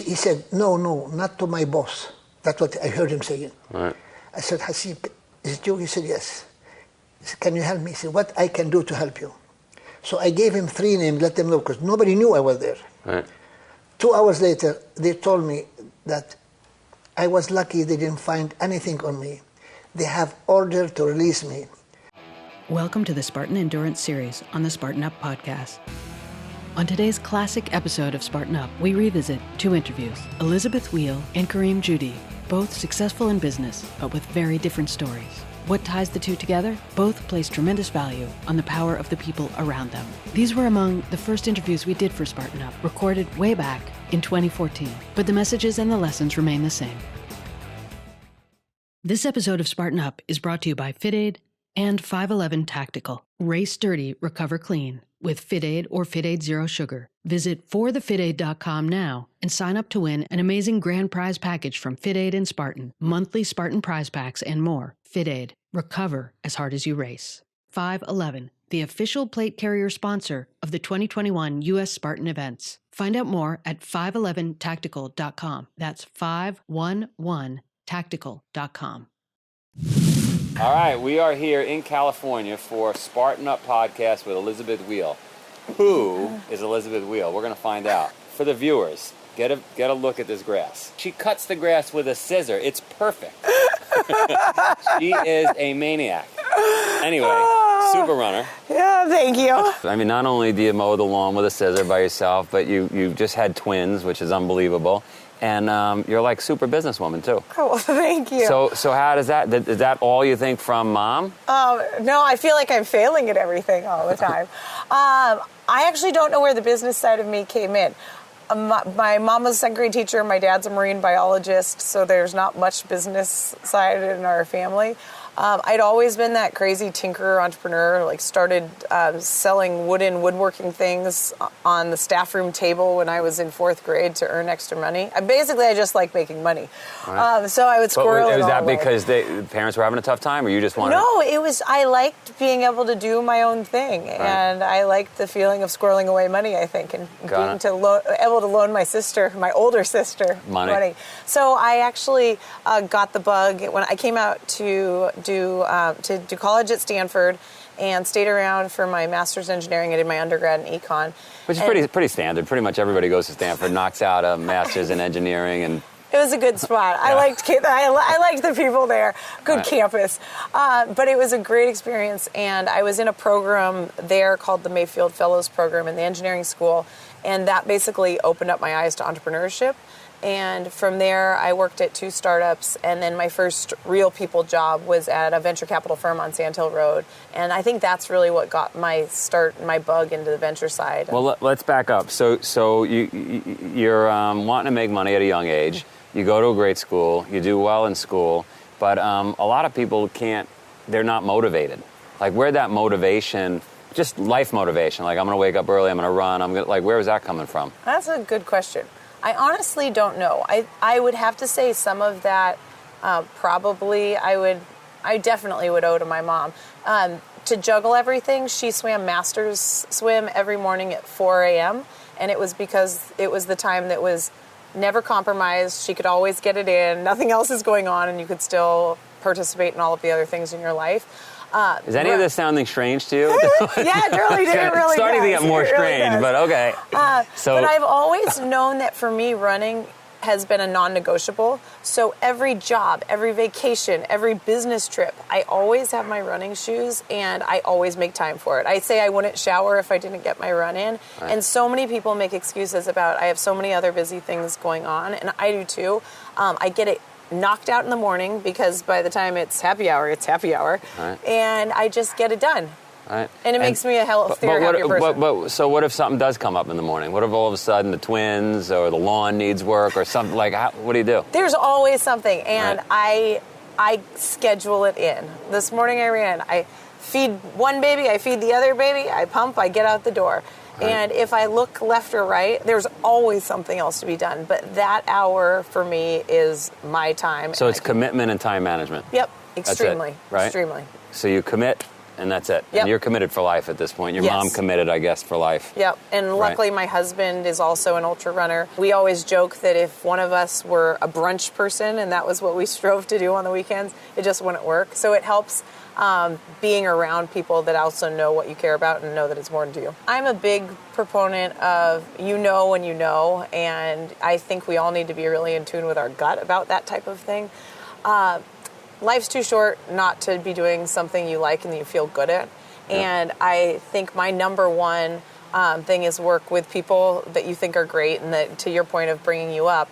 he said, no, not to my boss. That's what I heard him saying. Right. I said, Hassib, is it you? He said, yes. He said, can you help me? He said, what I can do to help you? So I gave him 3 names, let them know, because nobody knew I was there. Right. 2 hours later, they told me that I was lucky they didn't find anything on me. They have ordered to release me. Welcome to the Spartan Endurance Series on the Spartan Up podcast. On today's classic episode of Spartan Up, we revisit 2 interviews, Elizabeth Weil and Karim Jaude, both successful in business, but with very different stories. What ties the 2 together? Both place tremendous value on the power of the people around them. These were among the first interviews we did for Spartan Up, recorded way back in 2014, but the messages and the lessons remain the same. This episode of Spartan Up is brought to you by FitAid and 511 Tactical. Race dirty, recover clean with FitAid or FitAid Zero Sugar. Visit forthefitaid.com now and sign up to win an amazing grand prize package from FitAid and Spartan, monthly Spartan prize packs and more. FitAid, recover as hard as you race. 511, the official plate carrier sponsor of the 2021 U.S. Spartan events. Find out more at 511tactical.com. That's 511tactical.com. All right, we are here in California for Spartan Up podcast with Elizabeth Weil. Who is Elizabeth Weil? We're going to find out. For the viewers, get a look at this grass. She cuts the grass with a scissor. It's perfect. She is a maniac. Anyway, super runner. Yeah, thank you. I mean, not only do you mow the lawn with a scissor by yourself, but you just had twins, which is unbelievable. And you're like super businesswoman too. Oh, well, thank you. So how does that, is that all you think from mom? No, I feel like I'm failing at everything all the time. I actually don't know where the business side of me came in. My mom was a second grade teacher, my dad's a marine biologist, so there's not much business side in our family. I'd always been that crazy tinkerer entrepreneur, like started selling woodworking things on the staff room table when I was in 4th grade to earn extra money. I just like making money. Right. So I would squirrel it all that away. because the parents were having a tough time, or you just wanted... No, I liked being able to do my own thing, right. And I liked the feeling of squirreling away money, I think, and being able to loan my older sister, money. So I actually got the bug when I came out to do college at Stanford and stayed around for my master's in engineering. I did my undergrad in econ. Which is pretty standard. Pretty much everybody goes to Stanford, knocks out a master's in engineering, and... It was a good spot. Yeah. I liked the people there. Good campus. But it was a great experience, and I was in a program there called the Mayfield Fellows Program in the engineering school, and that basically opened up my eyes to entrepreneurship. And from there, I worked at 2 startups, and then my first real people job was at a venture capital firm on Sand Hill Road. And I think that's really what got my bug into the venture side. Well, let's back up. So you're wanting to make money at a young age. You go to a great school. You do well in school. But a lot of people they're not motivated. Like, where'd that motivation, just life motivation, like, I'm going to wake up early, I'm going to run, where was that coming from? That's a good question. I honestly don't know. I would have to say some of that probably I definitely would owe to my mom. To juggle everything, she swam masters swim every morning at 4 a.m. And it was because it was the time that was never compromised. She could always get it in. Nothing else is going on, and you could still participate in all of the other things in your life. Is any of this sounding strange to you? Yeah, it really did. It really starting to get more strange, but okay. But I've always known that for me, running has been a non-negotiable. So every job, every vacation, every business trip, I always have my running shoes, and I always make time for it. I say I wouldn't shower if I didn't get my run in. Right. And so many people make excuses about, I have so many other busy things going on, and I do too. I get it knocked out in the morning because by the time it's happy hour. Right. And I just get it done. Right. And it makes me a healthier, happier person. So what if something does come up in the morning? What if all of a sudden the twins or the lawn needs work or something? Like, what do you do? There's always something, and right. I schedule it in. This morning I ran. I feed one baby, I feed the other baby, I pump, I get out the door. Right. And if I look left or right, there's always something else to be done. But that hour for me is my time. So it's commitment and time management. Yep, extremely. That's it, right? Extremely. So you commit and that's it. Yep. And you're committed for life at this point. Your Yes. mom committed, I guess, for life. Yep, and luckily my husband is also an ultra runner. We always joke that if one of us were a brunch person and that was what we strove to do on the weekends, it just wouldn't work. So it helps being around people that also know what you care about and know that it's important to you. I'm a big proponent of you know when you know, and I think we all need to be really in tune with our gut about that type of thing. Life's too short not to be doing something you like and that you feel good at. Yeah. And I think my number one thing is work with people that you think are great and that, to your point of bringing you up,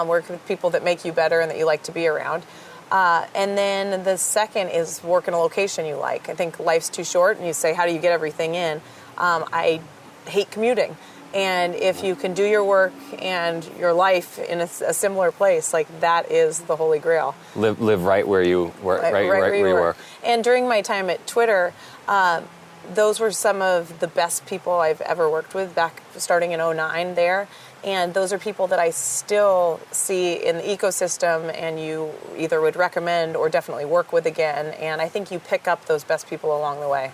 work with people that make you better and that you like to be around. And then the second is work in a location you like. I think life's too short, and you say, how do you get everything in? I hate commuting. And if you can do your work and your life in a similar place, like that is the holy grail. Live right where you work. Right where you work. And during my time at Twitter, those were some of the best people I've ever worked with back starting in 2009 there. And those are people that I still see in the ecosystem and you either would recommend or definitely work with again. And I think you pick up those best people along the way.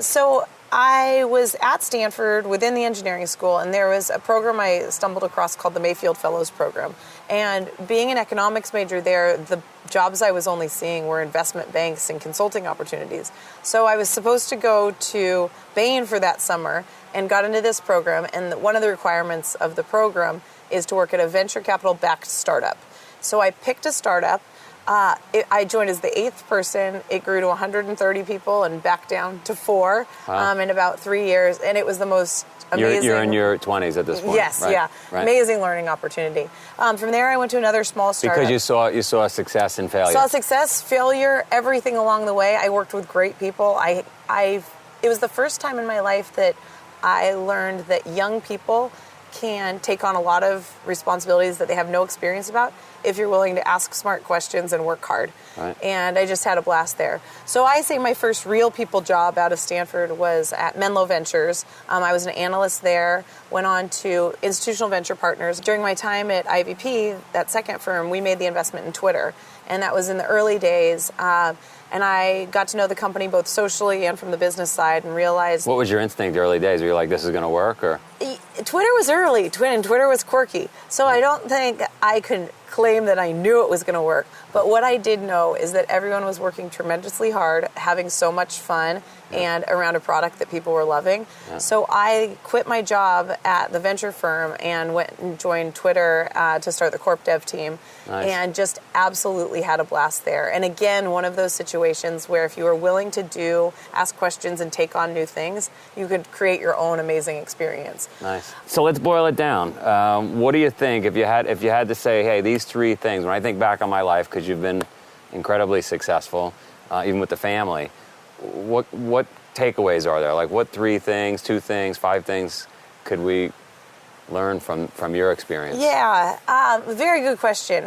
So I was at Stanford within the engineering school, and there was a program I stumbled across called the Mayfield Fellows Program. And being an economics major there, the jobs I was only seeing were investment banks and consulting opportunities. So I was supposed to go to Bain for that summer and got into this program. And one of the requirements of the program is to work at a venture capital-backed startup. So I picked a startup. I joined as the 8th person. It grew to 130 people and back down to 4 in about 3 years. And it was the most amazing. You're in your 20s at this point. Yes, right? yeah. Right. Amazing learning opportunity. From there, I went to another small startup. Because you saw success and failure. Saw success, failure, everything along the way. I worked with great people. It was the first time in my life that I learned that young people can take on a lot of responsibilities that they have no experience about if you're willing to ask smart questions and work hard. Right. And I just had a blast there. So I say my first real people job out of Stanford was at Menlo Ventures. I was an analyst there, went on to Institutional Venture Partners. During my time at IVP, that second firm, we made the investment in Twitter. And that was in the early days. And I got to know the company both socially and from the business side and realized... What was your instinct the early days? Were you like, this is going to work? Or Twitter was early, and Twitter was quirky. So I don't think I could claim that I knew it was going to work. But what I did know is that everyone was working tremendously hard, having so much fun, and around a product that people were loving. Yeah. So I quit my job at the venture firm and went and joined Twitter to start the corp dev team. Nice. And just absolutely had a blast there. And again, one of those situations where if you were willing to ask questions and take on new things, you could create your own amazing experience. Nice. So let's boil it down. What do you think if you had to say, hey, these 3 things, when I think back on my life, because you've been incredibly successful, even with the family, what takeaways are there? Like what 3 things, 2 things, 5 things could we learn from your experience? Yeah, very good question.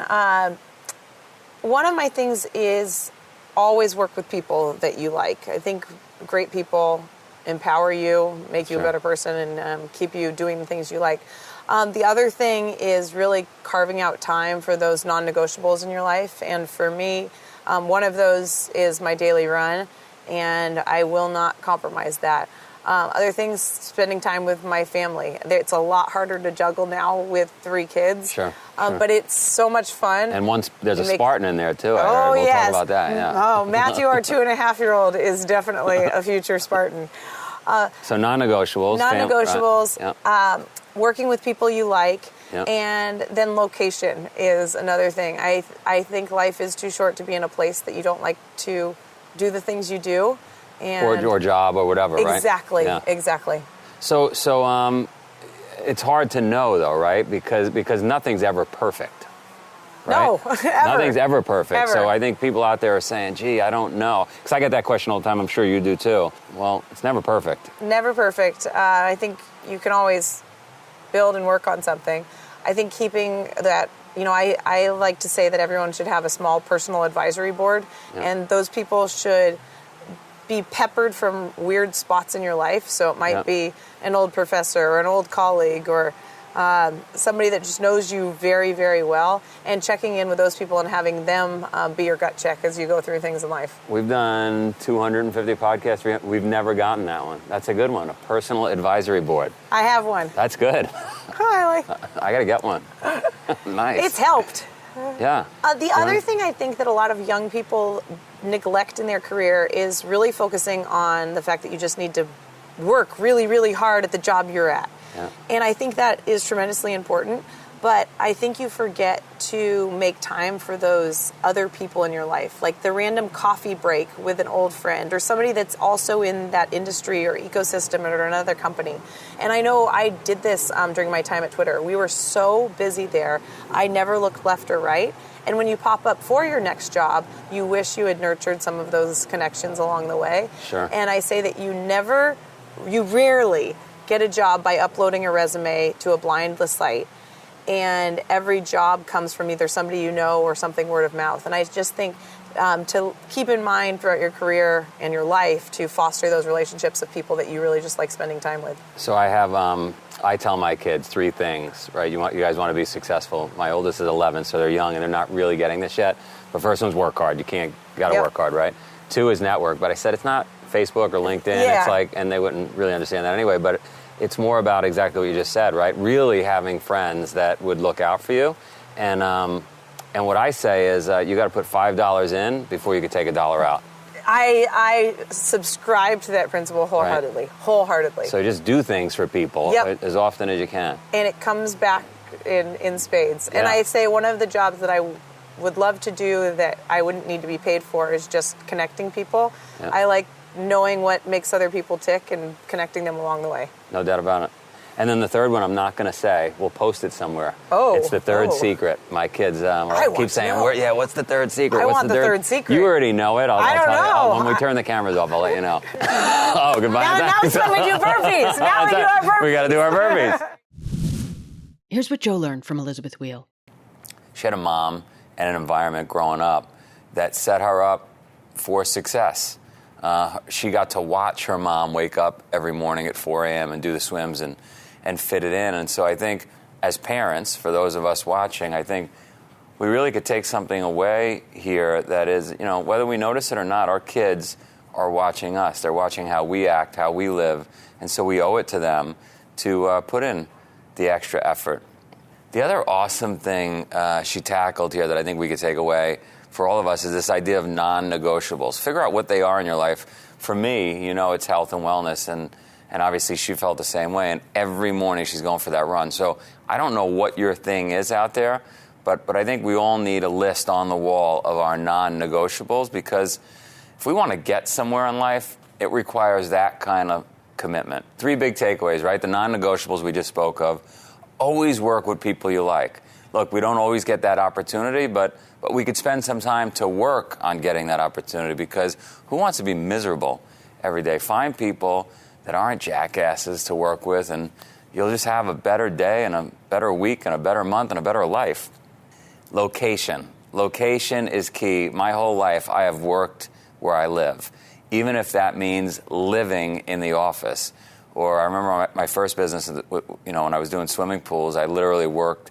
One of my things is always work with people that you like. I think great people empower you, make you a better person, and keep you doing the things you like. The other thing is really carving out time for those non-negotiables in your life. And for me, one of those is my daily run, and I will not compromise that. Other things, spending time with my family. It's a lot harder to juggle now with 3 kids. Sure. But it's so much fun. And there's a Spartan in there, too. We'll talk about that, yeah. Oh, Matthew, our 2.5-year-old, is definitely a future Spartan. So non-negotiables. Non-negotiables, working with people you like, Yep. And then location is another thing. I think life is too short to be in a place that you don't like to do the things you do. And or job or whatever, right? Exactly. So it's hard to know, though, right? Because nothing's ever perfect. Right? No, ever. Nothing's ever perfect. Ever. So I think people out there are saying, gee, I don't know. Because I get that question all the time. I'm sure you do, too. Well, it's never perfect. Never perfect. I think you can always build and work on something. I think keeping that, I like to say that everyone should have a small personal advisory board. Yeah. And those people should be peppered from weird spots in your life. So it might be an old professor or an old colleague or somebody that just knows you very, very well, and checking in with those people and having them be your gut check as you go through things in life. We've done 250 podcasts. We've never gotten that one. That's a good one, a personal advisory board. I have one. That's good. Hi. I got to get one. Nice. It's helped. Yeah. The other thing I think that a lot of young people neglect in their career is really focusing on the fact that you just need to work really, really hard at the job you're at. Yeah. And I think that is tremendously important, but I think you forget to make time for those other people in your life, like the random coffee break with an old friend or somebody that's also in that industry or ecosystem or another company. And I know I did this during my time at Twitter. We were so busy there, I never looked left or right. And when you pop up for your next job, you wish you had nurtured some of those connections along the way. Sure. And I say that you rarely get a job by uploading a resume to a blindless site. And every job comes from either somebody you know or something word of mouth. And I just think to keep in mind throughout your career and your life to foster those relationships of people that you really just like spending time with. So I tell my kids 3 things, right? You guys want to be successful. My oldest is 11, so they're young and they're not really getting this yet. But first one's work hard. You got to work hard, right? 2 is network. But I said it's not Facebook or LinkedIn. Yeah. It's like, and they wouldn't really understand that anyway, but it's more about exactly what you just said, right? Really having friends that would look out for you. And what I say is you got to put $5 in before you could take $1 out. I subscribe to that principle wholeheartedly. Right. Wholeheartedly. So just do things for people as often as you can. And it comes back in spades. Yeah. And I say one of the jobs that I would love to do that I wouldn't need to be paid for is just connecting people. Yeah. I like knowing what makes other people tick and connecting them along the way. No doubt about it. And then the third one I'm not going to say. We'll post it somewhere. Oh. It's the third secret. My kids keep saying, what's the third secret? I What's want the third secret. You already know it. I don't tell know. you. When we turn the cameras off, I'll let you know. Oh, goodbye. Now it's when we do burpees. Now we do our burpees. We got to do our burpees. Here's what Joe learned from Elizabeth Weil. She had a mom and an environment growing up that set her up for success. She got to watch her mom wake up every morning at 4 a.m. and do the swims and fit it in. And so I think as parents, for those of us watching, I think we really could take something away here that is, whether we notice it or not, our kids are watching us. They're watching how we act, how we live. And so we owe it to them to put in the extra effort. The other awesome thing she tackled here that I think we could take away for all of us is this idea of non-negotiables. Figure out what they are in your life. For me, it's health and wellness, and obviously she felt the same way, and every morning she's going for that run. So I don't know what your thing is out there, but I think we all need a list on the wall of our non-negotiables, because if we want to get somewhere in life, it requires that kind of commitment. 3 big takeaways, right? The non-negotiables we just spoke of. Always work with people you like. Look, we don't always get that opportunity, but we could spend some time to work on getting that opportunity, because who wants to be miserable every day? Find people that aren't jackasses to work with, and you'll just have a better day and a better week and a better month and a better life. Location. Location is key. My whole life I have worked where I live, even if that means living in the office. Or I remember my first business, when I was doing swimming pools, I literally worked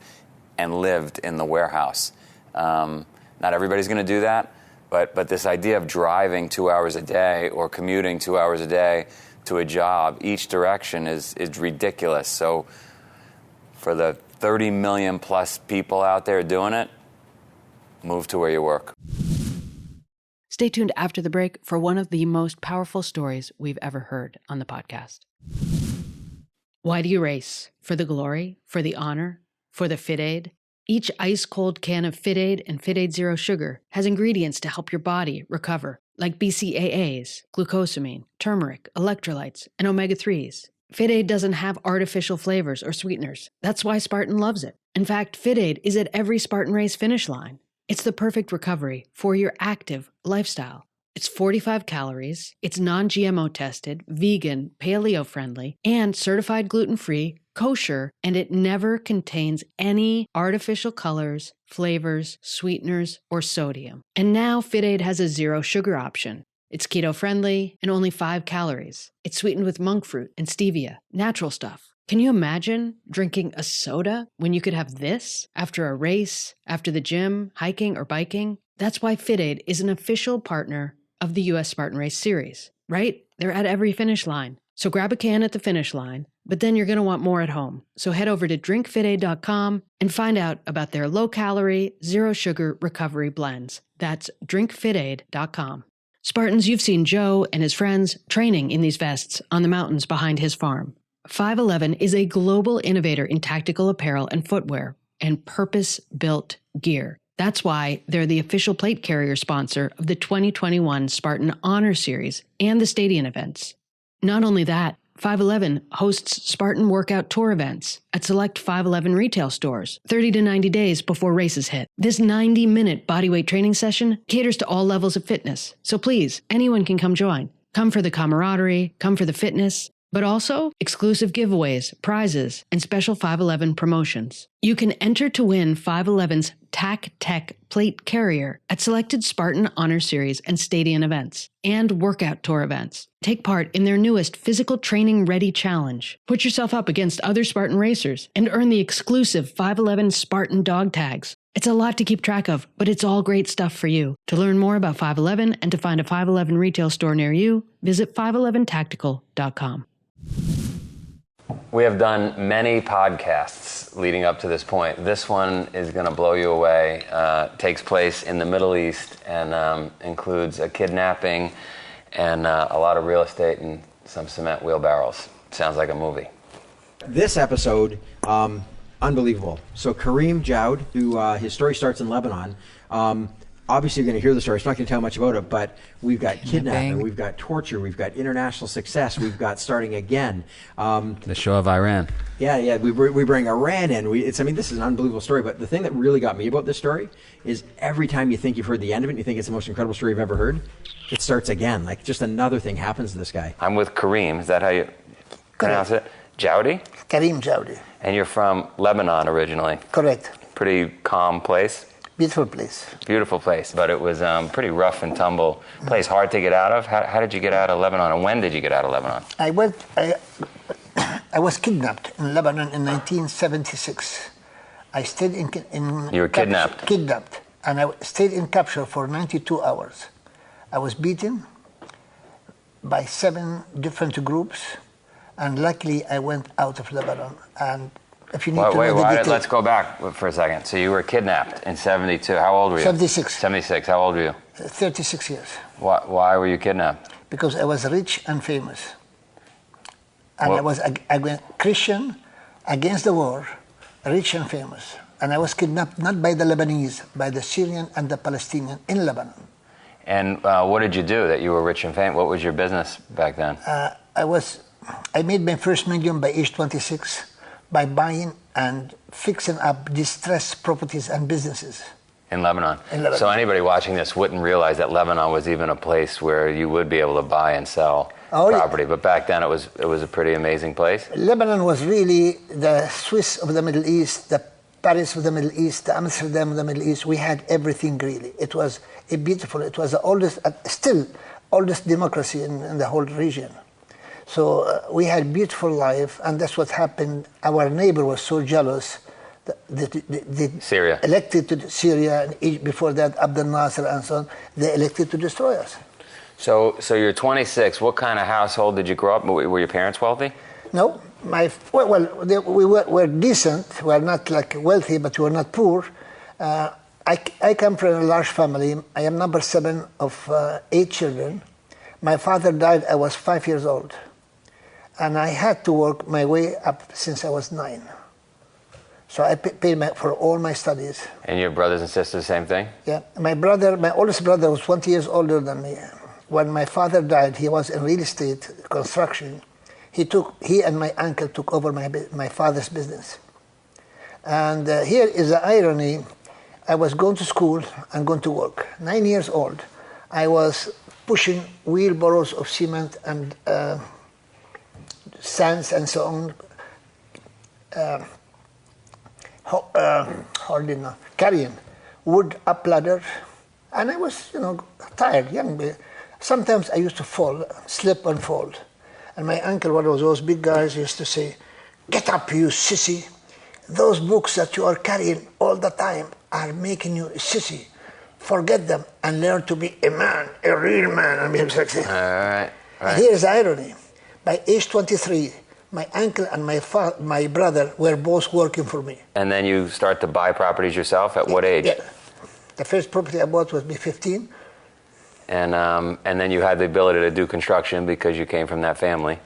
and lived in the warehouse. Not everybody's going to do that, but this idea of driving 2 hours a day or commuting 2 hours a day to a job, each direction is ridiculous. So for the 30 million plus people out there doing it, move to where you work. Stay tuned after the break for one of the most powerful stories we've ever heard on the podcast. Why do you race? For the glory? For the honor? For the Fit Aid? Each ice-cold can of Fit Aid and Fit Aid Zero Sugar has ingredients to help your body recover, like BCAAs, glucosamine, turmeric, electrolytes, and omega-3s. Fit Aid doesn't have artificial flavors or sweeteners. That's why Spartan loves it. In fact, Fit Aid is at every Spartan race finish line. It's the perfect recovery for your active lifestyle. It's 45 calories, it's non-GMO tested, vegan, paleo-friendly, and certified gluten-free, kosher, and it never contains any artificial colors, flavors, sweeteners, or sodium. And now Fit Aid has a zero sugar option. It's keto-friendly and only 5 calories. It's sweetened with monk fruit and stevia, natural stuff. Can you imagine drinking a soda when you could have this after a race, after the gym, hiking, or biking? That's why FitAid is an official partner of the U.S. Spartan Race Series, right? They're at every finish line. So grab a can at the finish line, but then you're going to want more at home. So head over to drinkfitaid.com and find out about their low-calorie, zero-sugar recovery blends. That's drinkfitaid.com. Spartans, you've seen Joe and his friends training in these vests on the mountains behind his farm. 511 is a global innovator in tactical apparel and footwear and purpose-built gear. That's why they're the official plate carrier sponsor of the 2021 Spartan Honor Series and the Stadium events. Not only that, 511 hosts Spartan workout tour events at select 511 retail stores 30 to 90 days before races hit. This 90-minute bodyweight training session caters to all levels of fitness, so please, anyone can come join. Come for the camaraderie, come for the fitness, but also exclusive giveaways, prizes, and special 511 promotions. You can enter to win 511's TAC Tech plate carrier at selected Spartan Honor Series and Stadium events and workout tour events. Take part in their newest Physical Training Ready Challenge. Put yourself up against other Spartan racers and earn the exclusive 511 Spartan dog tags. It's a lot to keep track of, but it's all great stuff for you. To learn more about 511 and to find a 511 retail store near you, visit 511tactical.com. We have done many podcasts leading up to this point. This one is going to blow you away. Takes place in the Middle East and includes a kidnapping and a lot of real estate and some cement wheelbarrows. Sounds like a movie. This episode, unbelievable. So Karim Jaude, who his story starts in Lebanon. Obviously, you're going to hear the story. I'm not going to tell much about it, but we've got kidnapping, we've got torture, we've got international success, we've got starting again. The show of Iran. Yeah, we bring Iran in. This is an unbelievable story. But the thing that really got me about this story is every time you think you've heard the end of it, and you think it's the most incredible story you've ever heard, it starts again. Like just another thing happens to this guy. I'm with Karim. Is that how you pronounce it? Jaude? Karim Jaude. And you're from Lebanon originally. Correct. Pretty calm place. Beautiful place. Beautiful place, but it was pretty rough and tumble place, hard to get out of. How did you get out of Lebanon, and when did you get out of Lebanon? I was kidnapped in Lebanon in 1976. I stayed in You were kidnapped? Kidnapped, and I stayed in capture for 92 hours. I was beaten by 7 different groups, and luckily I went out of Lebanon. And if you need to know the details, let's go back for a second. So you were kidnapped in 72. How old were you? 76. 76. How old were you? 36 years. Why were you kidnapped? Because I was rich and famous. And I was a Christian against the war, rich and famous. And I was kidnapped not by the Lebanese, by the Syrian and the Palestinian in Lebanon. And what did you do that you were rich and famous? What was your business back then? I made my first million by age 26 by buying and fixing up distressed properties and businesses. In Lebanon. In Lebanon. So anybody watching this wouldn't realize that Lebanon was even a place where you would be able to buy and sell property. Yeah. But back then it was a pretty amazing place. Lebanon was really the Swiss of the Middle East, the Paris of the Middle East, the Amsterdam of the Middle East. We had everything really. It was it was the oldest, still oldest democracy in the whole region. So we had beautiful life, and that's what happened. Our neighbor was so jealous that Syria elected to Syria, and before that Abdel Nasser and so on. They elected to destroy us. So you're 26. What kind of household did you grow up? Were your parents wealthy? No, we were decent. We were not like wealthy, but we were not poor. I come from a large family. I am number 7 of 8 children. My father died. I was 5 years old. And I had to work my way up since I was 9. So I paid for all my studies. And your brothers and sisters, same thing? Yeah. My oldest brother was 20 years older than me. When my father died, he was in real estate construction. He and my uncle took over my father's business. And here is the irony. I was going to school and going to work. 9 years old. I was pushing wheelbarrows of cement and sands and so on, carrying wood up ladder, and I was, tired, young. Sometimes I used to fall, slip and fall, and my uncle, one of those big guys, used to say, get up, you sissy. Those books that you are carrying all the time are making you a sissy. Forget them and learn to be a man, a real man, and be successful. All right. And here's the irony. By age 23, my uncle and my brother were both working for me. And then you start to buy properties yourself at what age? Yeah. The first property I bought was me 15. And then you had the ability to do construction because you came from that family.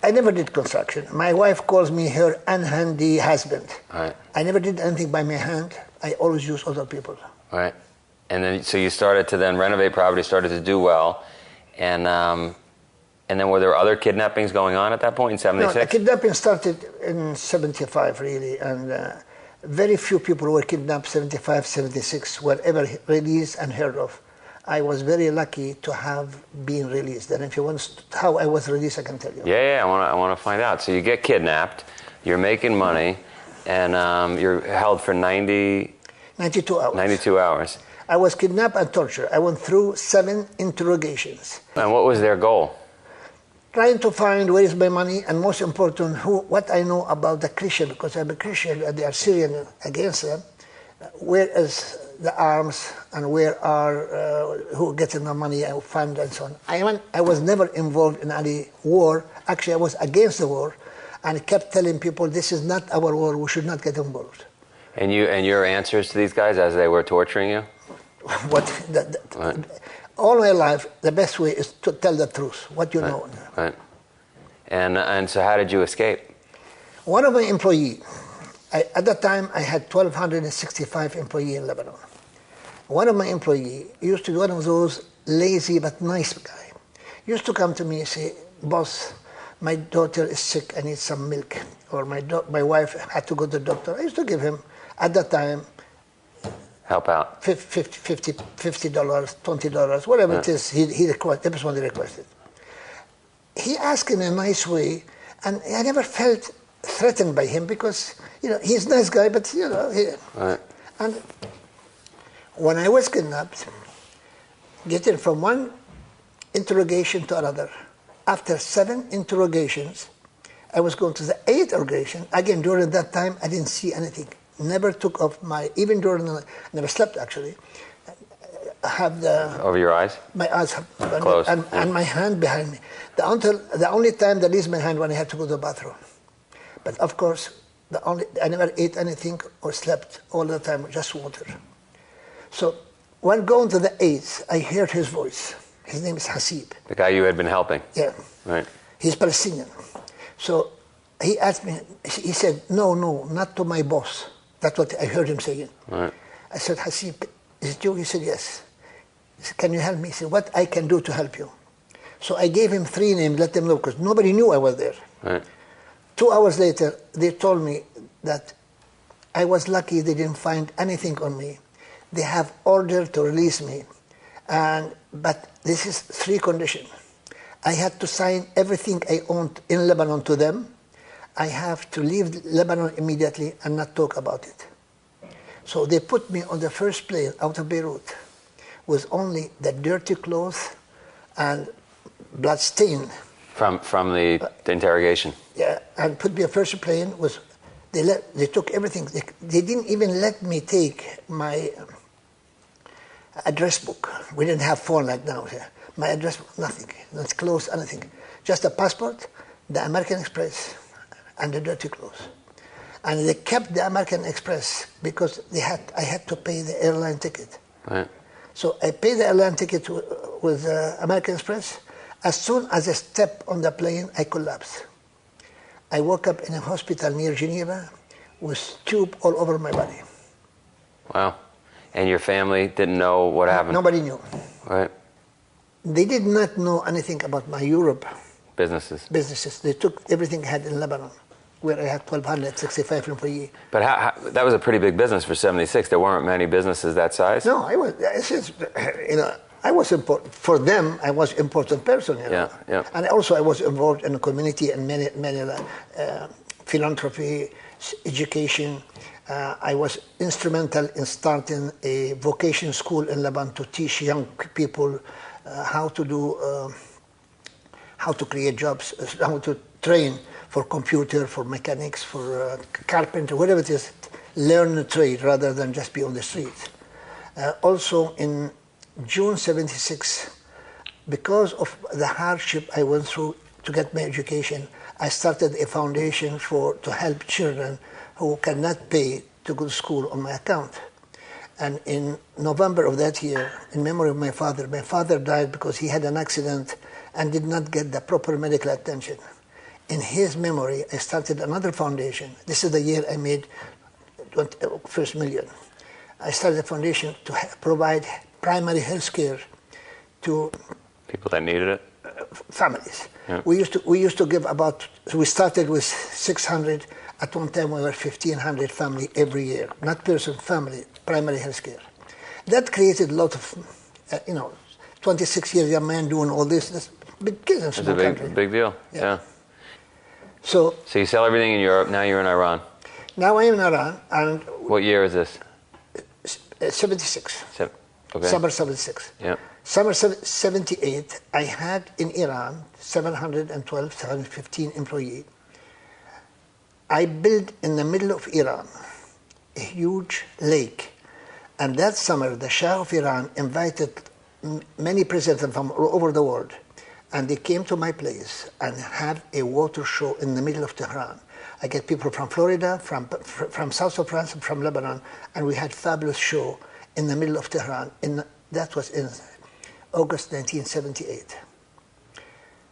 I never did construction. My wife calls me her unhandy husband. Right. I never did anything by my hand. I always use other people. Right. And then so you started to then renovate property, started to do well, and then were there other kidnappings going on at that point in '76? No, the kidnapping started in '75 really, and very few people were kidnapped '75, '76 were ever released and heard of. I was very lucky to have been released, and if you want how I was released, I can tell you. Yeah, I want to find out. So you get kidnapped, you're making money, and you're held for 92 hours. 92 hours. I was kidnapped and tortured. I went through 7 interrogations. And what was their goal? Trying to find where is my money, and most important, what I know about the Christian, because I'm a Christian and they are Syrian against them. Where is the arms and where are who getting the money and fund and so on. I was never involved in any war. Actually, I was against the war, and kept telling people this is not our war. We should not get involved. And your answers to these guys as they were torturing you? Right. All my life, the best way is to tell the truth, what you know. Right. And so how did you escape? One of my employees, at that time I had 1,265 employees in Lebanon. One of my employees used to be one of those lazy but nice guy. Used to come to me and say, boss, my daughter is sick, I need some milk. Or my wife had to go to the doctor. I used to give him, at that time, help out. $50, $20, whatever it is he requested, that was what he requested. He asked in a nice way, and I never felt threatened by him because, he's a nice guy, but, Right. And when I was kidnapped, getting from one interrogation to another, after 7 interrogations, I was going to the 8th interrogation. Again, during that time, I didn't see anything. Never took off even during never slept actually. I have over your eyes? My eyes have closed. And my hand behind me. The only time that is my hand when I had to go to the bathroom. But of course, I never ate anything or slept all the time, just water. So when going to the 8th, I heard his voice. His name is Hassib. The guy you had been helping? Yeah. Right. He's Palestinian. So he asked me, he said, no, not to my boss. That's what I heard him saying. Right. I said, Hassib, is it you? He said, yes. He said, can you help me? He said, what I can do to help you? So I gave him 3 names, let them know, because nobody knew I was there. Right. 2 hours later, they told me that I was lucky they didn't find anything on me. They have ordered to release me. But this is 3 conditions. I had to sign everything I owned in Lebanon to them. I have to leave Lebanon immediately and not talk about it. So they put me on the first plane out of Beirut with only the dirty clothes and blood stain. From the interrogation? Yeah, and put me on the first plane. They took everything. They didn't even let me take my address book. We didn't have phone like now here. My address book, nothing. Not clothes, anything. Just a passport, the American Express, and the dirty clothes. And they kept the American Express because I had to pay the airline ticket. Right. So I paid the airline ticket with American Express. As soon as I stepped on the plane, I collapsed. I woke up in a hospital near Geneva with tube all over my body. Wow. And your family didn't know what happened? Nobody knew. Right. They did not know anything about my Europe businesses. They took everything I had in Lebanon, where I had 1,265 employees. But how, that was a pretty big business for '76. There weren't many businesses that size? No, I was important. For them, I was important person, Yeah. And also I was involved in the community and many philanthropy, education. I was instrumental in starting a vocation school in Lebanon to teach young people how to create jobs, how to train for computer, for mechanics, for carpenter, whatever it is, learn a trade rather than just be on the street. Also in June 76, because of the hardship I went through to get my education, I started a foundation to help children who cannot pay to go to school on my account. And in November of that year, in memory of my father died because he had an accident and did not get the proper medical attention. In his memory, I started another foundation. This is the year I made first million. I started a foundation to provide primary health care to people that needed it. Families. Yeah. We used to give we started with 600. At one time, we were 1,500 family every year. Not person, family, primary health care. That created a lot of, 26 years young man doing all this. That's big deal in a small country. Big deal. Yeah. So you sell everything in Europe. Now you're in Iran. Now I am in Iran, and what year is this? 76. Okay. Summer 76. Yeah. Summer 78, I had in Iran 712, 715 employees. I built in the middle of Iran a huge lake. And that summer, the Shah of Iran invited many presidents from all over the world. And they came to my place and had a water show in the middle of Tehran. I get people from Florida, from south of France, and from Lebanon. And we had fabulous show in the middle of Tehran. That was in August 1978.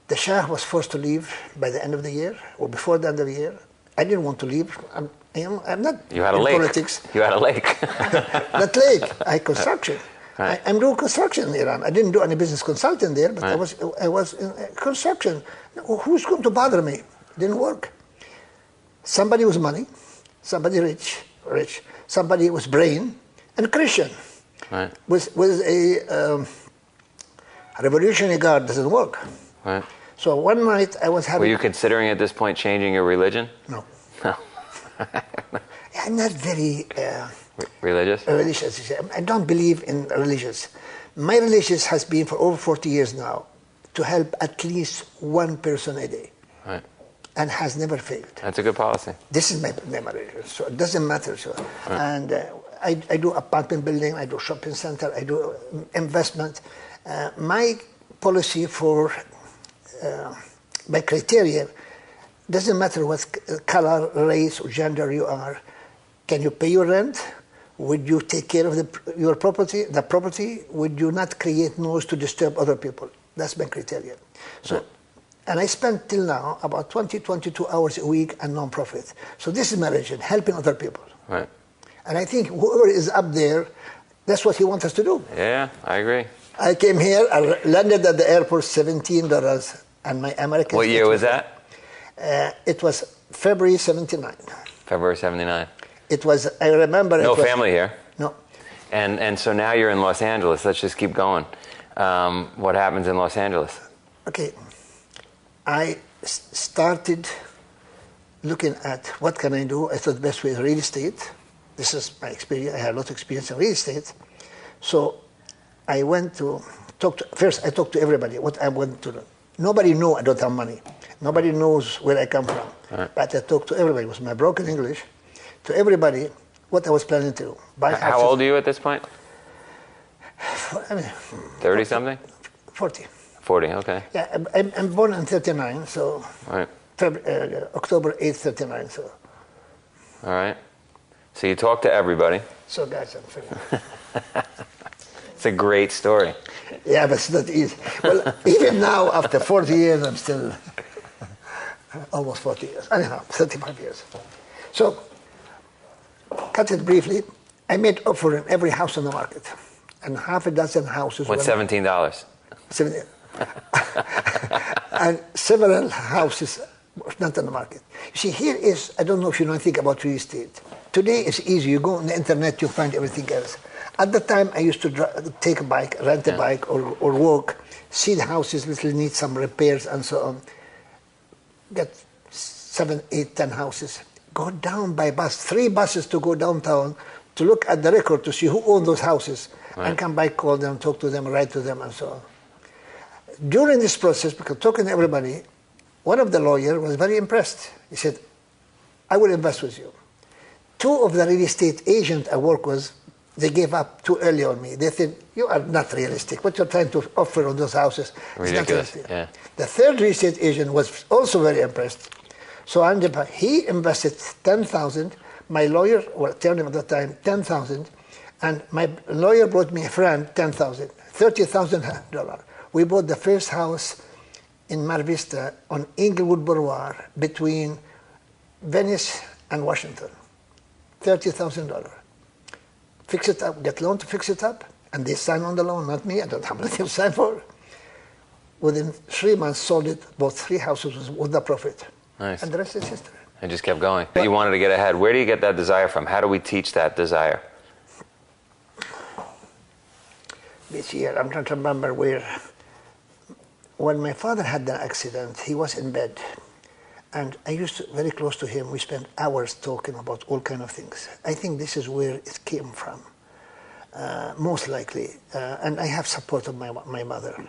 The Shah was forced to leave by the end of the year, or before the end of the year. I didn't want to leave. I'm not you had in a lake. Politics. You had a lake. That lake, construction. Right. I'm doing construction in Iran. I didn't do any business consulting there, but right. I was in construction. Who's going to bother me? It didn't work. Somebody with money, somebody rich, somebody with brain, and Christian. Right. With a Revolutionary Guard doesn't work. Right. So one night I was having... Were you considering at this point changing your religion? No. No. I'm not very... religious? Religious. I don't believe in religious. My religious has been for over 40 years now to help at least one person a day. Right. And has never failed. That's a good policy. This is my religion, so it doesn't matter. So. Right. And I do apartment building, I do shopping center, I do investment. My policy for... my criteria doesn't matter what color, race, or gender you are. Can you pay your rent? Would you take care of your property? The property? Would you not create noise to disturb other people? That's my criteria. So, right. And I spend till now about 22 hours a week on non-profit. So this is my religion, helping other people. Right. And I think whoever is up there, that's what he wants us to do. Yeah, I agree. I came here, I landed at the airport, $17. And my American... What year was that? It was February 79. February 79. It was, I remember... No family here? No. And so now you're in Los Angeles. Let's just keep going. What happens in Los Angeles? Okay. I started looking at what can I do. I thought the best way is real estate. This is my experience. I had a lot of experience in real estate. So I went to first I talked to everybody what I want to do. Nobody knows I don't have money. Nobody knows where I come from. Right. But I talked to everybody with my broken English, to everybody what I was planning to do. How old are you at this point? I mean, 30-something? 40. 40, okay. Yeah, I'm born in 39, so right. October 8th, 39. So. All right. So you talk to everybody. So guys, I'm finished. It's a great story. Yeah, but it's not easy. Well, even now, after 40 years, I'm still almost 40 years. Anyhow, 35 years. So, cut it briefly, I made offer in every house on the market. And half a dozen houses. What's $17? 17. And several houses not on the market. You see, here is, I don't know if you know anything about real estate. Today it's easy. You go on the internet, you find everything else. At the time, I used to take a bike, rent a bike, or walk, see the houses little need some repairs and so on. Get 7, 8, 10 houses. Go down by bus, 3 buses to go downtown to look at the record to see who owned those houses. Right. And come back, call them, talk to them, write to them, and so on. During this process, because talking to everybody, one of the lawyers was very impressed. He said, I will invest with you. Two of the real estate agents I work with, they gave up too early on me. They said, you are not realistic. What you're trying to offer on those houses is not realistic. Yeah. The third real estate agent was also very impressed. So he invested $10,000. My lawyer, or attorney at the time, $10,000. And my lawyer brought me a friend, $10,000, $30,000. We bought the first house in Mar Vista on Inglewood Boulevard between Venice and Washington. $30,000. Fix it up, get loan to fix it up, and they sign on the loan, not me. I don't have anything to sign for. Within 3 months, sold it, bought 3 houses with the profit. Nice. And the rest is history. I just kept going. You wanted to get ahead. Where do you get that desire from? How do we teach that desire? This year, I'm trying to remember where. When my father had the accident, he was in bed. And I used to, very close to him, we spent hours talking about all kind of things. I think this is where it came from, most likely. And I have support of my mother.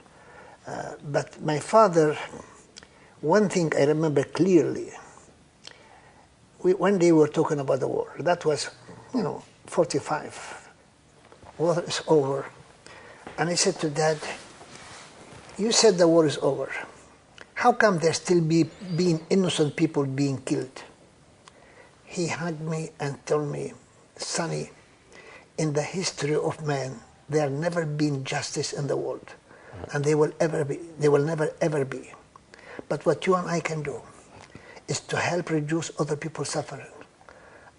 But my father, one thing I remember clearly, one day we were talking about the war. That was, 45. War is over. And I said to Dad, you said the war is over. How come there still being innocent people being killed? He hugged me and told me, Sonny, in the history of man, there never been justice in the world. And they will never ever be. But what you and I can do is to help reduce other people's suffering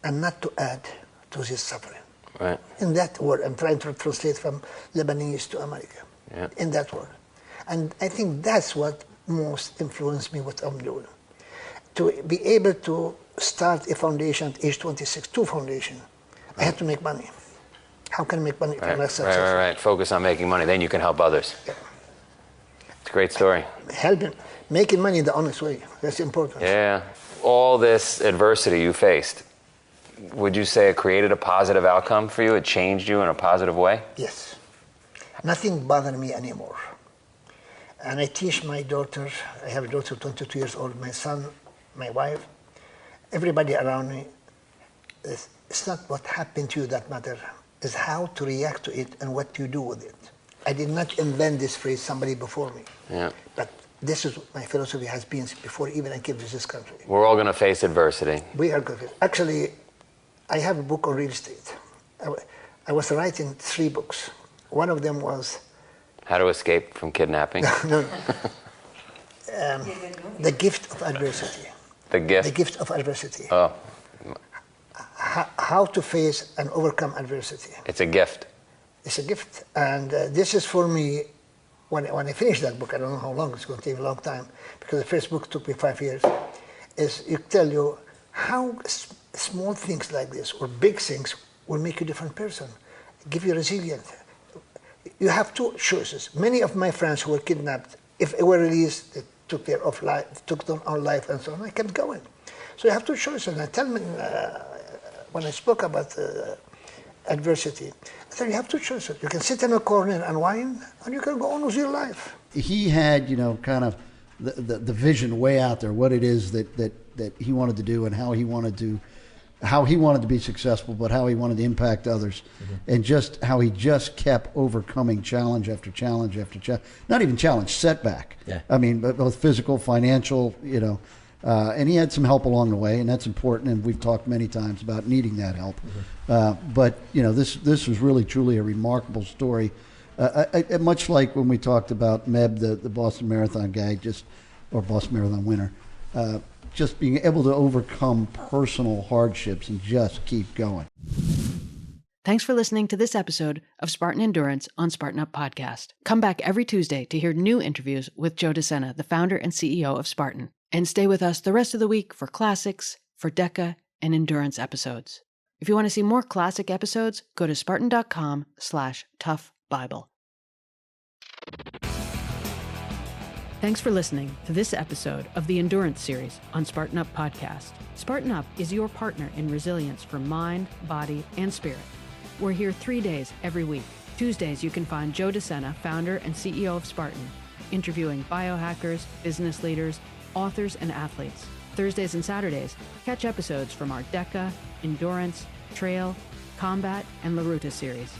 and not to add to this suffering. Right. In that word, I'm trying to translate from Lebanese to American. Yeah. In that word. And I think that's what most influenced me what I'm doing. To be able to start a foundation at age 26, 2 foundations, I had to make money. How can I make money if I'm not successful? Right. Focus on making money, then you can help others. Yeah. It's a great story. Helping, making money the honest way, that's important. Yeah. All this adversity you faced, would you say it created a positive outcome for you? It changed you in a positive way? Yes. Nothing bothered me anymore. And I teach my daughter, I have a daughter 22 years old, my son, my wife, everybody around me. It's not what happened to you that matters, it's how to react to it and what you do with it. I did not invent this phrase, somebody before me. Yeah. But this is what my philosophy has been before even I came to this country. We're all going to face adversity. We are good. Actually, I have a book on real estate. I was writing 3 books. One of them was How to escape from kidnapping. no. The gift of adversity. The gift? The gift of adversity. Oh. How to face and overcome adversity. It's a gift. It's a gift. And this is for me, when I finish that book, I don't know how long, it's going to take a long time, because the first book took me 5 years, is it tell you how small things like this, or big things, will make you a different person, give you resilience. You have 2 choices. Many of my friends who were kidnapped, if they were released, they took their own life and so on. I kept going. So you have 2 choices. And I tell me, when I spoke about adversity, I said you have 2 choices. You can sit in a corner and whine, and you can go on with your life. He had, kind of the vision way out there, what it is that he wanted to do and how he wanted to be successful, but how he wanted to impact others, and just how he just kept overcoming challenge after challenge after challenge. Not even challenge, setback. Yeah. I mean, both physical, financial, and he had some help along the way, and that's important. And we've talked many times about needing that help. But this was really truly a remarkable story. Much like when we talked about Meb, the Boston Marathon guy, or Boston Marathon winner. Just being able to overcome personal hardships and just keep going. Thanks for listening to this episode of Spartan Endurance on Spartan Up Podcast. Come back every Tuesday to hear new interviews with Joe DeSena, the founder and CEO of Spartan. And stay with us the rest of the week for classics, for DECA, and endurance episodes. If you want to see more classic episodes, go to spartan.com/toughbible. Thanks for listening to this episode of the Endurance Series on Spartan Up Podcast. Spartan Up is your partner in resilience for mind, body, and spirit. We're here 3 days every week. Tuesdays, you can find Joe DeSena, founder and CEO of Spartan, interviewing biohackers, business leaders, authors, and athletes. Thursdays and Saturdays, catch episodes from our DECA, Endurance, Trail, Combat, and La Ruta series.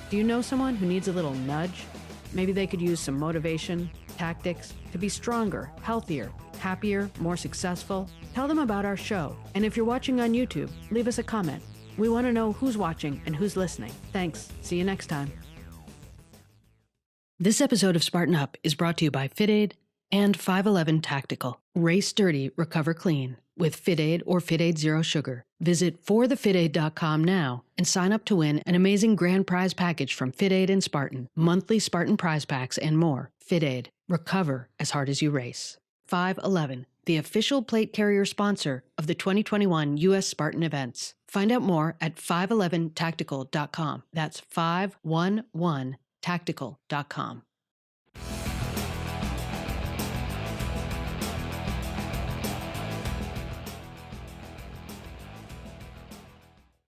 Do you know someone who needs a little nudge? Maybe they could use some motivation, tactics to be stronger, healthier, happier, more successful. Tell them about our show. And if you're watching on YouTube, leave us a comment. We want to know who's watching and who's listening. Thanks. See you next time. This episode of Spartan Up is brought to you by FitAid and 511 Tactical. Race dirty, recover clean with FitAid or FitAid Zero Sugar. Visit forthefitaid.com now and sign up to win an amazing grand prize package from FitAid and Spartan, monthly Spartan prize packs, and more. FitAid. Recover as hard as you race. 511, the official plate carrier sponsor of the 2021 U.S. Spartan events. Find out more at 511tactical.com. That's 511tactical.com.